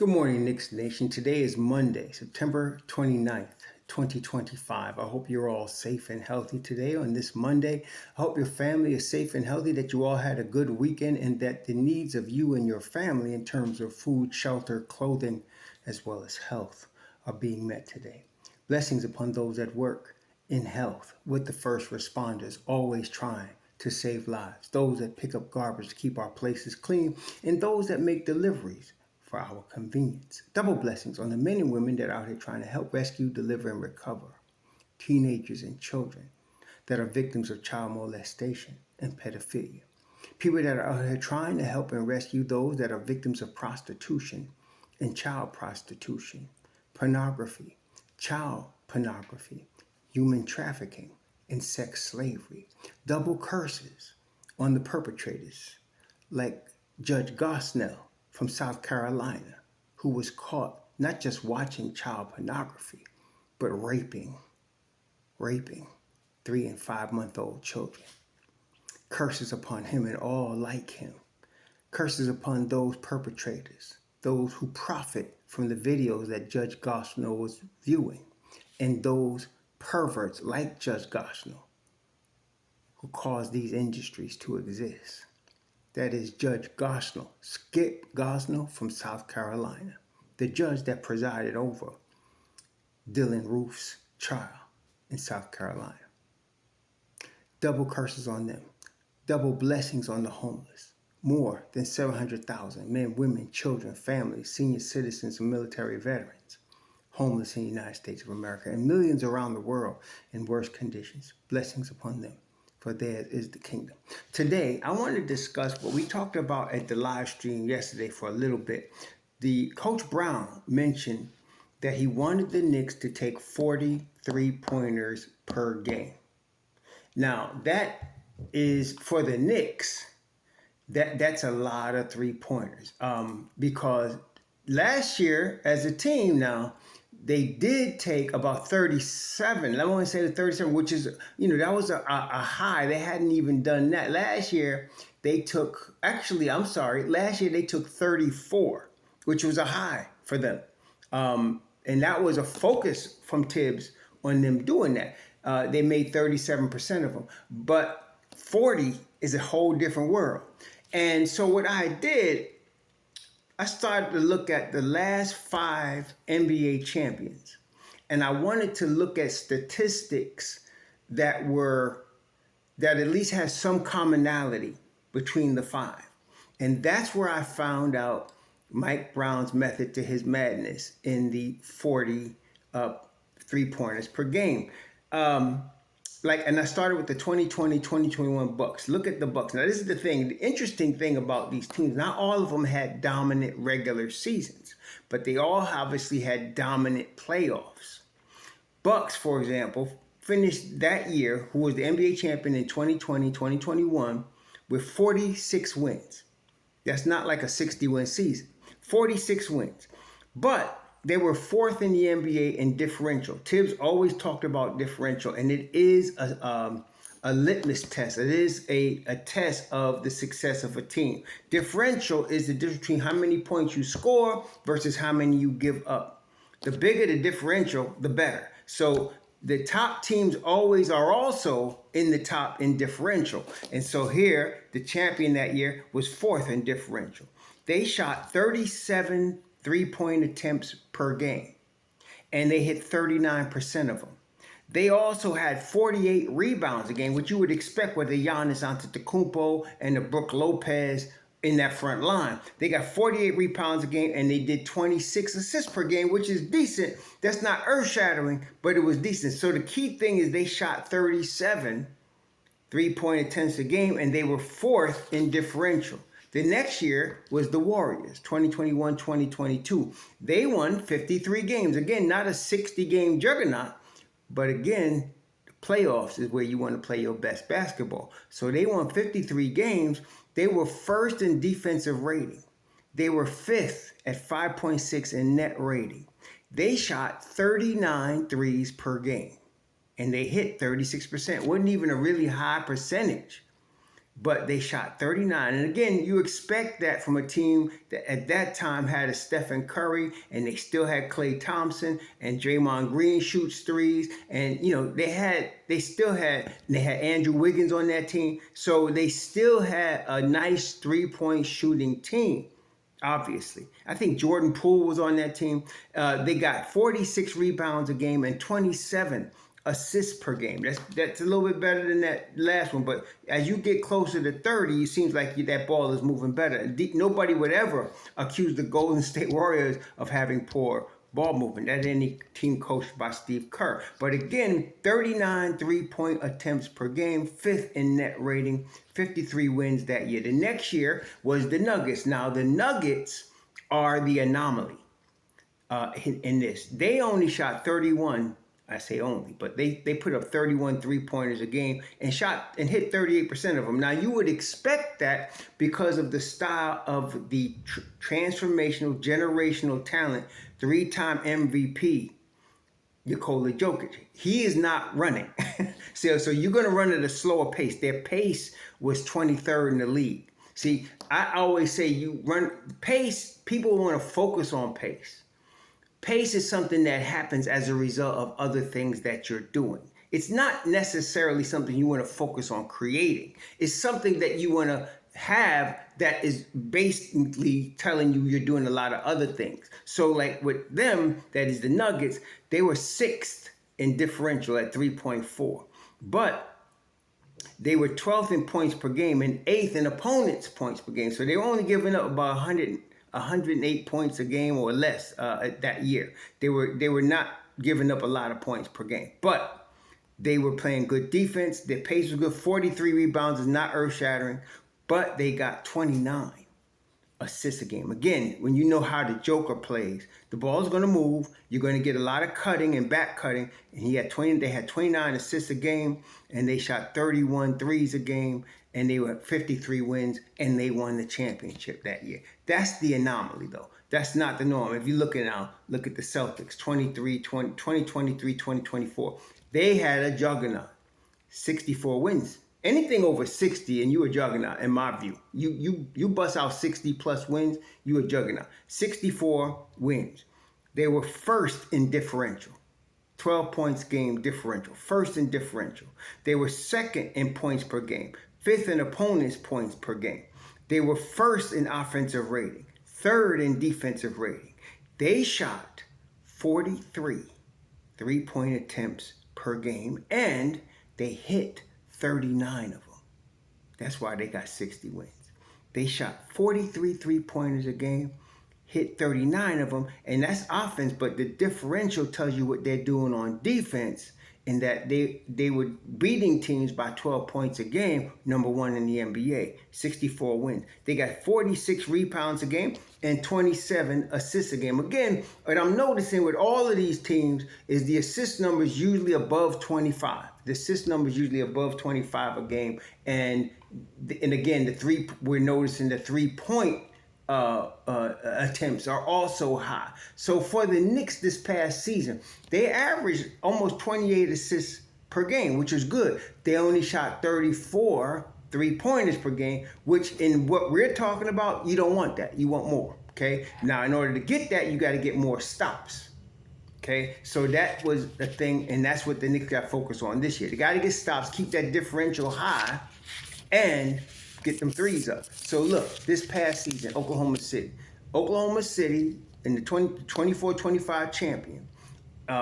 Good morning, Knicks Nation. Today is Monday, September 29th, 2025. I hope you're all safe and healthy today on this Monday. I hope your family is safe and healthy, that you all had a good weekend, and that the needs of you and your family in terms of food, shelter, clothing, as well as health are being met today. Blessings upon those that work in health with the first responders, always trying to save lives, those that pick up garbage to keep our places clean, and those that make deliveries for our convenience. Double blessings on the men and women that are out here trying to help rescue, deliver, and recover teenagers and children that are victims of child molestation and pedophilia. People that are out here trying to help and rescue those that are victims of prostitution and child prostitution, pornography, child pornography, human trafficking, and sex slavery. Double curses on the perpetrators, like Judge Gosnell from South Carolina, who was caught not just watching child pornography, but raping 3 and 5-month-old children. Curses upon him and all like him. Curses upon those perpetrators, those who profit from the videos that Judge Gosnell was viewing, and those perverts like Judge Gosnell who cause these industries to exist. That is Judge Gosnell, Skip Gosnell from South Carolina, the judge that presided over Dylan Roof's trial in South Carolina. Double curses on them, double blessings on the homeless. More than 700,000 men, women, children, families, senior citizens, and military veterans homeless in the United States of America, and millions around the world in worse conditions. Blessings upon them, for theirs is the kingdom. Today, I want to discuss what we talked about at the live stream yesterday for a little bit. The Coach Brown mentioned that he wanted the Knicks to take 40 three-pointers per game. Now, that is for the Knicks. That's a lot of three-pointers because last year as a team now, they did take about 37. I want to say the 37, which is, that was a high. They hadn't even done that. Last year, they took 34, which was a high for them. And that was a focus from Tibbs on them doing that. They made 37% of them. But 40 is a whole different world. And so what I did, I started to look at the last 5 NBA champions, and I wanted to look at statistics that at least had some commonality between the 5. And that's where I found out Mike Brown's method to his madness in the 40 three-pointers per game. And I started with the 2020, 2021 Bucks. Look at the Bucks. Now, this is the thing. The interesting thing about these teams, not all of them had dominant regular seasons, but they all obviously had dominant playoffs. Bucks, for example, finished that year, who was the NBA champion in 2020, 2021, with 46 wins. That's not like a 60-win season. 46 wins. But they were 4th in the NBA in differential. Tibbs always talked about differential, and it is a litmus test. It is a test of the success of a team. Differential is the difference between how many points you score versus how many you give up. The bigger the differential, the better. So the top teams always are also in the top in differential. And so here, the champion that year was 4th in differential. They shot 37 three-point attempts per game, and they hit 39% of them. They also had 48 rebounds a game, which you would expect with the Giannis Antetokounmpo and the Brook Lopez in that front line. They got 48 rebounds a game, and they did 26 assists per game, which is decent. That's not earth-shattering, but it was decent. So the key thing is they shot 37 three-point attempts a game, and they were 4th in differential. The next year was the Warriors, 2021-2022. They won 53 games. Again, not a 60-game juggernaut, but again, the playoffs is where you want to play your best basketball. So they won 53 games. They were 1st in defensive rating. They were 5th at 5.6 in net rating. They shot 39 threes per game, and they hit 36%. Wasn't even a really high percentage. but they shot 39. And again, you expect that from a team that at that time had a Stephen Curry, and they still had Klay Thompson, and Draymond Green shoots threes, and they had Andrew Wiggins on that team, so they still had a nice 3-point shooting team. Obviously, I think Jordan Poole was on that team. They got 46 rebounds a game and 27 assists per game. That's a little bit better than that last one. But as you get closer to 30, it seems like that ball is moving better. Nobody would ever accuse the Golden State Warriors of having poor ball movement. That any team coached by Steve Kerr. But again, 39 3-point attempts per game, 5th in net rating, 53 wins that year. The next year was the Nuggets. Now, the Nuggets are the anomaly in this. They only shot 31. I say only, but they put up 31 3-pointers a game and hit 38% of them. Now, you would expect that because of the style of the transformational, generational talent, 3-time MVP, Nikola Jokic. He is not running. So you're going to run at a slower pace. Their pace was 23rd in the league. See, I always say you run pace, people want to focus on pace. Pace is something that happens as a result of other things that you're doing. It's not necessarily something you want to focus on creating. It's something that you want to have that is basically telling you you're doing a lot of other things. So like with them, that is the Nuggets, they were 6th in differential at 3.4. But they were 12th in points per game and 8th in opponents' points per game. So they were only giving up about 108 points a game or less that year. They were not giving up a lot of points per game, but they were playing good defense. Their pace was good. 43 rebounds is not earth-shattering, but they got 29 assists a game. Again, when you know how the Joker plays, the ball is going to move. You're going to get a lot of cutting and back cutting. And they had 29 assists a game, and they shot 31 threes a game, and they were 53 wins, and they won the championship that year. That's the anomaly, though. That's not the norm. If you look at the Celtics, 2023, 2024. They had a juggernaut, 64 wins. Anything over 60 and you a juggernaut, in my view. You bust out 60 plus wins, you a juggernaut. 64 wins. They were first in differential. 12 points game differential. First in differential. They were second in points per game. 5th in opponents' points per game. They were first in offensive rating. 3rd in defensive rating. They shot 43 3-point attempts per game, and they hit 39 of them. That's why they got 60 wins. They shot 43 3-pointers a game, hit 39 of them, and that's offense, but the differential tells you what they're doing on defense, in that they were beating teams by 12 points a game, number 1 in the NBA, 64 wins. They got 46 rebounds a game and 27 assists a game. Again, what I'm noticing with all of these teams is the assist number is usually above 25. The assist number is usually above 25 a game. And again, we're noticing the 3-point attempts are also high. So for the Knicks this past season, they averaged almost 28 assists per game, which is good. They only shot 34 3-pointers per game, which in what we're talking about, you don't want that. You want more, okay? Now, in order to get that, you got to get more stops, okay? So that was the thing, and that's what the Knicks got focused on this year. They got to get stops, keep that differential high, and get them threes up. So look, this past season, Oklahoma City in the 24-25 champion,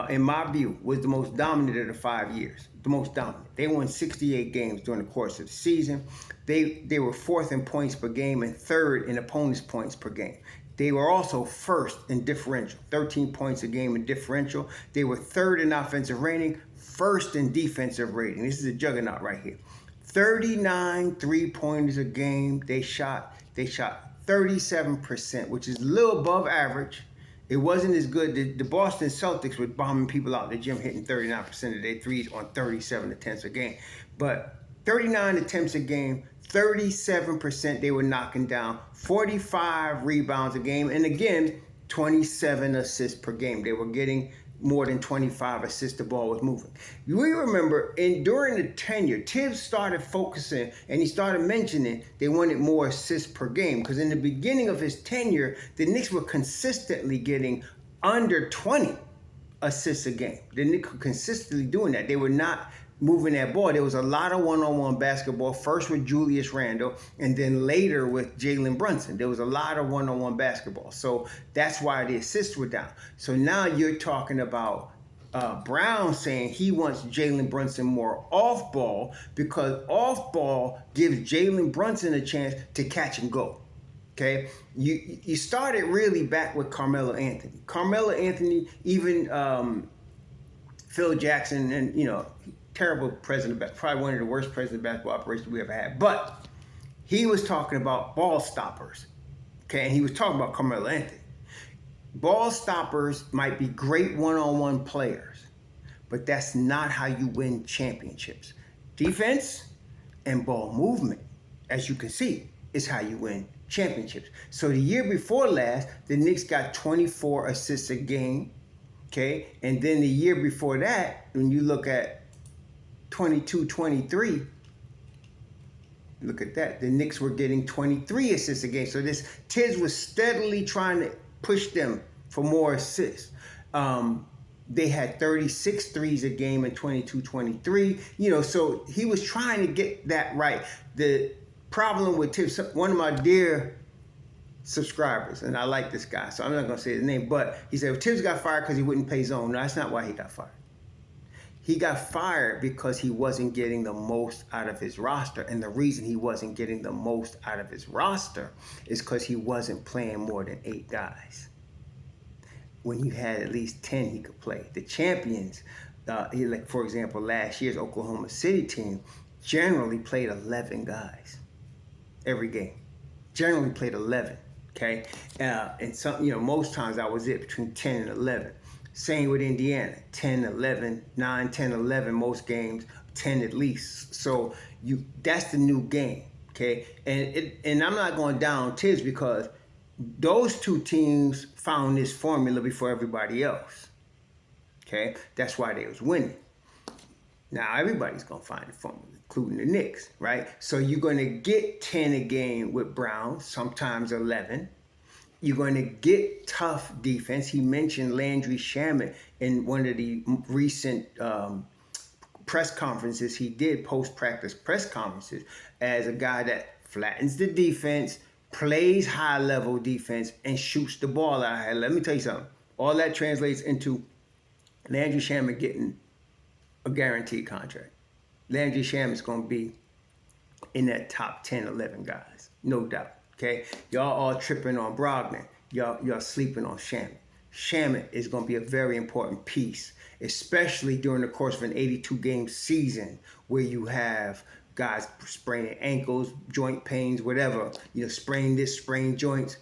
in my view, was the most dominant of the 5 years. The most dominant. They won 68 games during the course of the season. They were 4th in points per game and 3rd in opponents' points per game. They were also 1st in differential, 13 points a game in differential. They were 3rd in offensive rating, 1st in defensive rating. This is a juggernaut right here. 39 3-pointers a game. They shot 37%, which is a little above average. It wasn't as good. The Boston Celtics were bombing people out the gym, hitting 39% of their threes on 37 attempts a game. But 39 attempts a game, 37% they were knocking down, 45 rebounds a game, and again, 27 assists per game. They were getting more than 25 assists the ball was moving. We remember during the tenure, Tibbs started focusing and he started mentioning they wanted more assists per game, because in the beginning of his tenure, the Knicks were consistently getting under 20 assists a game. The Knicks were consistently doing that. They were not moving that ball. There was a lot of one-on-one basketball, first with Julius Randle and then later with Jalen Brunson. There was a lot of one-on-one basketball. So that's why the assists were down. So now you're talking about Brown saying he wants Jalen Brunson more off ball, because off ball gives Jalen Brunson a chance to catch and go. Okay, you started really back with Carmelo Anthony. Carmelo Anthony, even Phil Jackson, and terrible president, probably one of the worst president basketball operations we ever had. But he was talking about ball stoppers. Okay, and he was talking about Carmelo Anthony. Ball stoppers might be great one-on-one players, but that's not how you win championships. Defense and ball movement, as you can see, is how you win championships. So the year before last, the Knicks got 24 assists a game. Okay, and then the year before that, when you look at 22-23, look at that. The Knicks were getting 23 assists a game. So this Tibbs was steadily trying to push them for more assists. They had 36 threes a game in 22-23. So he was trying to get that right. The problem with Tibbs, one of my dear subscribers, and I like this guy, so I'm not going to say his name, but he said, well, Tibbs got fired because he wouldn't pay zone. No, that's not why he got fired. He got fired because he wasn't getting the most out of his roster. And the reason he wasn't getting the most out of his roster is because he wasn't playing more than 8 guys. When you had at least 10 he could play. The champions, like for example, last year's Oklahoma City team generally played 11 guys every game. Generally played 11, okay? And some, most times that was it, between 10 and 11. Same with Indiana, 10, 11, 9, 10, 11 most games, 10 at least. So that's the new game, okay? And I'm not going down Tibbs because those two teams found this formula before everybody else, okay? That's why they was winning. Now everybody's going to find the formula, including the Knicks, right? So you're going to get 10 a game with Brown, sometimes 11. You're going to get tough defense. He mentioned Landry Shamet in one of the recent press conferences he did, post-practice press conferences, as a guy that flattens the defense, plays high-level defense, and shoots the ball out. Let me tell you something. All that translates into Landry Shamet getting a guaranteed contract. Landry Shamet's going to be in that top 10, 11 guys, no doubt. Okay, y'all all tripping on Brogdon. Y'all sleeping on Shamet. Shamet is going to be a very important piece, especially during the course of an 82-game season where you have guys spraining ankles, joint pains, whatever. Sprain this, sprain joints.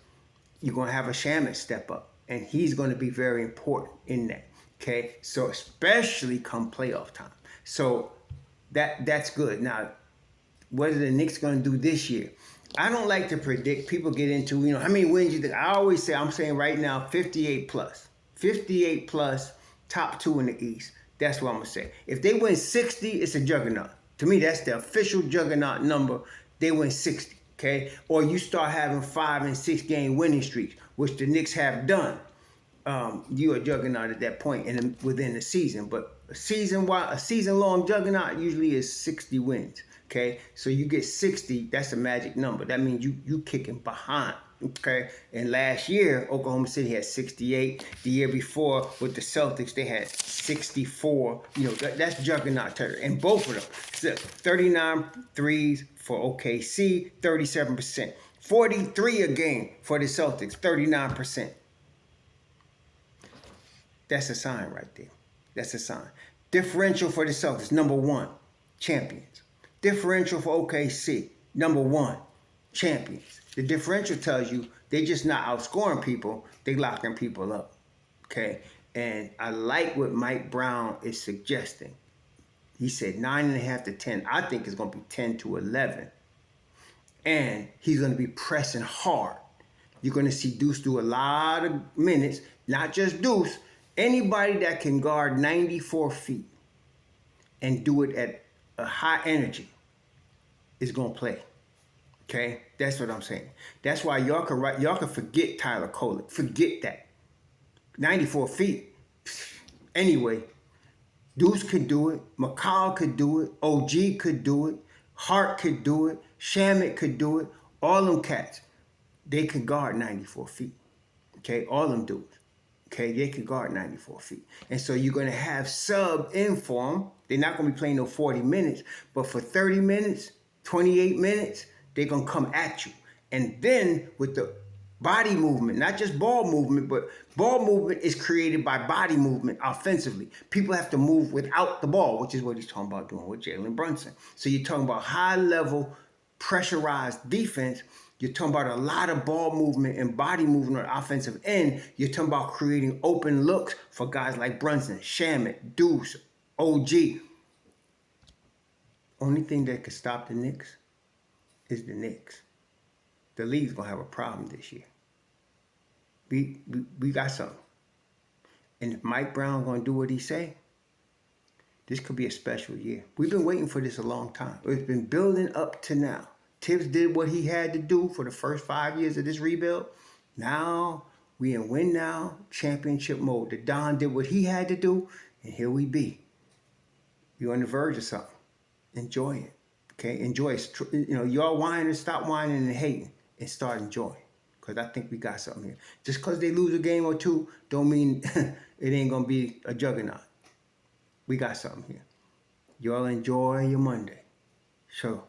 You're going to have a Shamet step up, and he's going to be very important in that. Okay, so especially come playoff time. So that's good. Now, what are the Knicks going to do this year? I don't like to predict. People get into, how many wins you think. I always say, I'm saying right now, 58 plus. 58 plus, top 2 in the East. That's what I'm going to say. If they win 60, it's a juggernaut. To me, that's the official juggernaut number. They win 60, okay? Or you start having 5 and 6 game winning streaks, which the Knicks have done. You're a juggernaut at that point within the season. But a season-long juggernaut usually is 60 wins. Okay, so you get 60, that's a magic number. That means you kicking behind, okay? And last year, Oklahoma City had 68. The year before with the Celtics, they had 64. That's juggernaut territory. And both of them, so 39 threes for OKC, 37%. 43 a game for the Celtics, 39%. That's a sign right there. That's a sign. Differential for the Celtics, number 1, champions. Differential for OKC, number 1, champions. The differential tells you they're just not outscoring people, they locking people up, okay? And I like what Mike Brown is suggesting. He said 9.5 to 10. I think it's going to be 10 to 11. And he's going to be pressing hard. You're going to see Deuce do a lot of minutes, not just Deuce. Anybody that can guard 94 feet and do it at a high energy is going to play. Okay? That's what I'm saying. That's why y'all can forget Tyler Kolek. Forget that. 94 feet. Anyway, Deuce could do it. McCall could do it. OG could do it. Hart could do it. Shamet could do it. All them cats, they could guard 94 feet. Okay? All them dudes. Okay, they can guard 94 feet. And so you're going to have sub in for them. They're not going to be playing no 40 minutes, but for 30 minutes, 28 minutes, they're going to come at you. And then with the body movement, not just ball movement, but ball movement is created by body movement offensively. People have to move without the ball, which is what he's talking about doing with Jalen Brunson. So you're talking about high-level pressurized defense. You're talking about a lot of ball movement and body movement on the offensive end. You're talking about creating open looks for guys like Brunson, Shamet, Deuce, OG. Only thing that could stop the Knicks is the Knicks. The league's going to have a problem this year. We got something. And if Mike Brown going to do what he say, this could be a special year. We've been waiting for this a long time. It's been building up to now. Tibbs did what he had to do for the first 5 years of this rebuild. Now we in win now championship mode. The Don did what he had to do, and here we be. You're on the verge of something. Enjoy it. Okay? Enjoy it. Y'all whining, stop whining and hating and start enjoying. Because I think we got something here. Just because they lose a game or two don't mean it ain't going to be a juggernaut. We got something here. Y'all enjoy your Monday. Sure.